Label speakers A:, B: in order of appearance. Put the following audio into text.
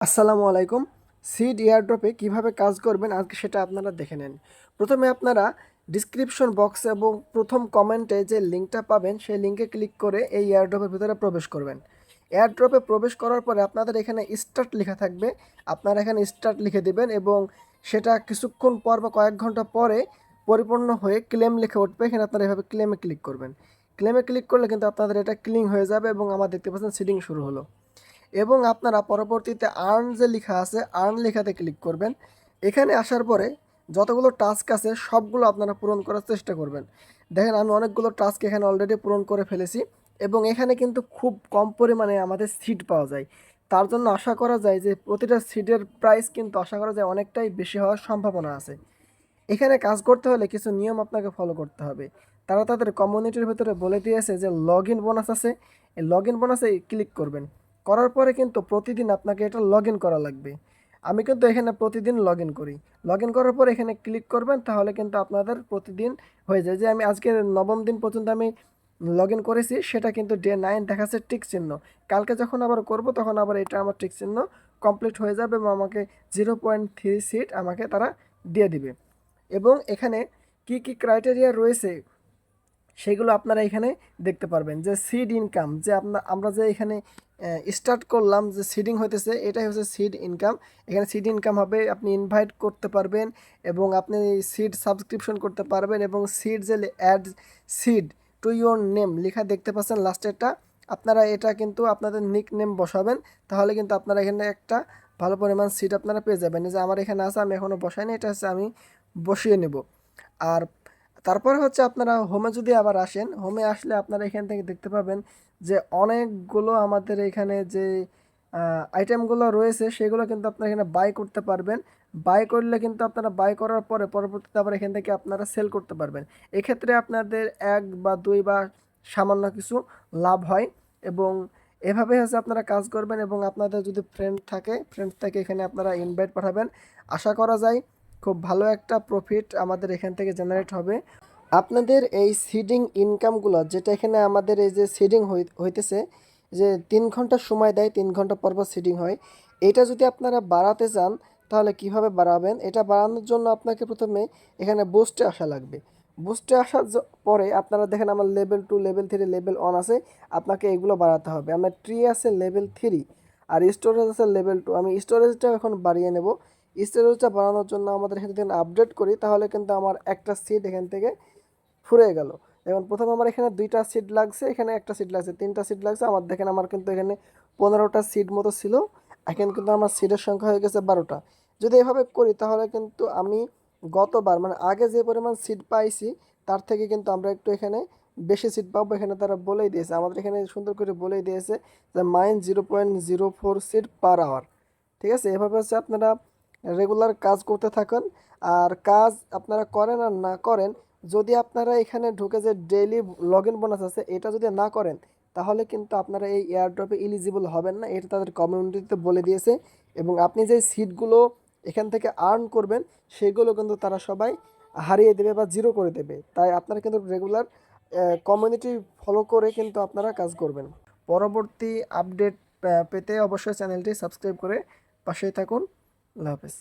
A: আসসালামু আলাইকুম। সিড এয়ারড্রপে কিভাবে কাজ করবেন আজকে সেটা আপনারা দেখে নেন। প্রথমে আপনারা ডিসক্রিপশন বক্স এবং প্রথম কমেন্টে যে লিঙ্কটা পাবেন সেই লিঙ্কে ক্লিক করে এই এয়ারড্রপের ভিতরে প্রবেশ করবেন। এয়ারড্রপে প্রবেশ করার পরে আপনাদের এখানে স্টার্ট লেখা থাকবে। আপনারা এখানে স্টার্ট লিখে দিবেন এবং সেটা কিছুক্ষণ পর বা কয়েক ঘন্টা পরে পরিপূর্ণ হয়ে ক্লেম লিখে উঠবে। এখানে আপনারা এভাবে ক্লেমে ক্লিক করবেন। ক্লেমে ক্লিক করলে কিন্তু আপনাদের এটা ক্লিন হয়ে যাবে এবং আমার দেখতে পাচ্ছেন সিডিং শুরু হলো। এবং আপনারা পরবর্তীতে আর্ন যে লেখা আছে আর্ন লেখাতে ক্লিক করবেন। এখানে আসার পরে যতগুলো টাস্ক আছে সবগুলো আপনারা পূরণ করার চেষ্টা করবেন। দেখেন আমি অনেকগুলো টাস্ক এখানে অলরেডি পূরণ করে ফেলেছি এবং এখানে কিন্তু খুব কম পরিমাণে আমাদের সিট পাওয়া যায়। তার জন্য আশা করা যায় যে প্রতিটা সিটের প্রাইস কিন্তু আশা করা যায় অনেকটাই বেশি হওয়ার সম্ভাবনা আছে। এখানে কাজ করতে হলে কিছু নিয়ম আপনাকে ফলো করতে হবে। তারা তাদের কমিউনিটির ভেতরে বলে দিয়েছে যে লগ ইন বোনাস আছে, এই লগ ইন বোনাসে ক্লিক করবেন। করার পরে কিন্তু প্রতিদিন আপনাকে এটা লগ ইন করা লাগবে। আমি কিন্তু এখানে প্রতিদিন লগ ইন করি। লগ ইন করার পর এখানে ক্লিক করবেন, তাহলে কিন্তু আপনাদের প্রতিদিন হয়ে যায়। যে আমি আজকের নবম দিন পর্যন্ত আমি লগ ইন করেছি, সেটা কিন্তু ডে 9 দেখাচ্ছে টিক চিহ্ন। কালকে যখন আবার করব তখন আবার এটা আমার টিক চিহ্ন কমপ্লিট হয়ে যাবে এবং আমাকে 0.3 সিট আমাকে তারা দিয়ে দিবে। এবং এখানে কি কি ক্রাইটেরিয়া রয়েছে সেগুলো আপনারা এখানে দেখতে পারবেন। যে সিড ইনকাম, যে আমরা যে এখানে স্টার্ট করলাম যে সিডিং হইতেছে, এটাই হচ্ছে সিড ইনকাম। এখানে সিড ইনকাম হবে, আপনি ইনভাইট করতে পারবেন এবং আপনি সিড সাবস্ক্রিপশন করতে পারবেন এবং সিড যে add seed to your name লেখা দেখতে পাচ্ছেন লাস্টেরটা, আপনারা এটা কিন্তু আপনাদের নিক নেম বসাবেন। তাহলে কিন্তু আপনারা এখানে একটা ভালো পরিমাণ সিট আপনারা পেয়ে যাবেন। যে আমার এখানে আছে, আমি এখনও বসাইনি, এটা হচ্ছে আমি বসিয়ে নেব। আর তারপরে হচ্ছে আপনারা হোমে যদি আবার আসেন, হোমে আসলে আপনারা এখান থেকে দেখতে পাবেন যে অনেকগুলো আমাদের এখানে যে আইটেমগুলো রয়েছে সেগুলো কিন্তু আপনারা এখানে বাই করতে পারবেন। বাই করলে কিন্তু আপনারা বাই করার পরে পরবর্তীতে আবার এখান থেকে আপনারা সেল করতে পারবেন। এক্ষেত্রে আপনাদের 1 বা 2 বা সামান্য কিছু লাভ হয়। এবং এভাবে হচ্ছে আপনারা কাজ করবেন এবং আপনাদের যদি ফ্রেন্ড থাকে এখানে আপনারা ইনভাইট পাঠাবেন। আশা করা যায় খুব ভালো একটা প্রফিট আমাদের এখান থেকে জেনারেট হবে। আপনাদের এই সিডিং ইনকামগুলো, যেটা এখানে আমাদের এই যে সিডিং হইতেছে, যে 3 ঘন্টা সময় দেয়, 3 ঘন্টা পর পর সিডিং হয়, এটা যদি আপনারা বাড়াতে চান তাহলে কিভাবে বাড়াবেন? এটা বাড়ানোর জন্য আপনাকে প্রথমে এখানে বুস্টে আসা লাগবে। বুস্টে আসার পরে আপনারা দেখেন আমার লেভেল 2, লেভেল 3, লেভেল 1 আছে। আপনাকে এগুলো বাড়াতে হবে। আমার ট্রি আছে লেভেল 3 আর স্টোরেজ আছে লেভেল 2। আমি স্টোরেজটা এখন বাড়িয়ে নেব। স্টোরেজটা বাড়ানোর জন্য আমাদের এখানে যদি আপডেট করি তাহলে কিন্তু আমার একটা সিট এখান থেকে ফুরে গেল। যেমন প্রথম আমার এখানে 2টা সিট লাগছে, এখানে একটা সিট লাগছে, 3টা সিট লাগছে। আমার দেখেন আমার কিন্তু এখানে 15টা সিট মতো ছিল, এখন কিন্তু আমার সিটের সংখ্যা হয়ে গেছে 12টা। যদি এভাবে করি তাহলে কিন্তু আমি গতবার মানে আগে যে পরিমাণ সিট পাইছি তার থেকে কিন্তু আমরা একটু এখানে বেশি সিট পাবো। এখানে তারা বলেই দিয়েছে, আমাদের এখানে সুন্দর করে বলেই দিয়েছে যে -0.04 সিট পার আওয়ার। ঠিক আছে, এভাবে হচ্ছে আপনারা রেগুলার কাজ করতে থাকুন। আর কাজ আপনারা করেন আর না করেন, যদি আপনারা এখানে ঢুকে যে ডেইলি লগ ইন বোনাস আছে এটা যদি না করেন তাহলে কিন্তু আপনারা এই এয়ারড্রপে এলিজিবল হবেন না। এটা তাদের কমিউনিটিতে বলে দিয়েছে। এবং আপনি যে সিটগুলো এখান থেকে আর্ন করবেন সেগুলো কিন্তু তারা সবাই হারিয়ে দেবে বা জিরো করে দেবে। তাই আপনারা কিন্তু রেগুলার কমিউনিটি ফলো করে কিন্তু আপনারা কাজ করবেন। পরবর্তী আপডেট পেতে অবশ্যই চ্যানেলটি সাবস্ক্রাইব করে পাশেই থাকুন। আল্লাহ হাফেজ।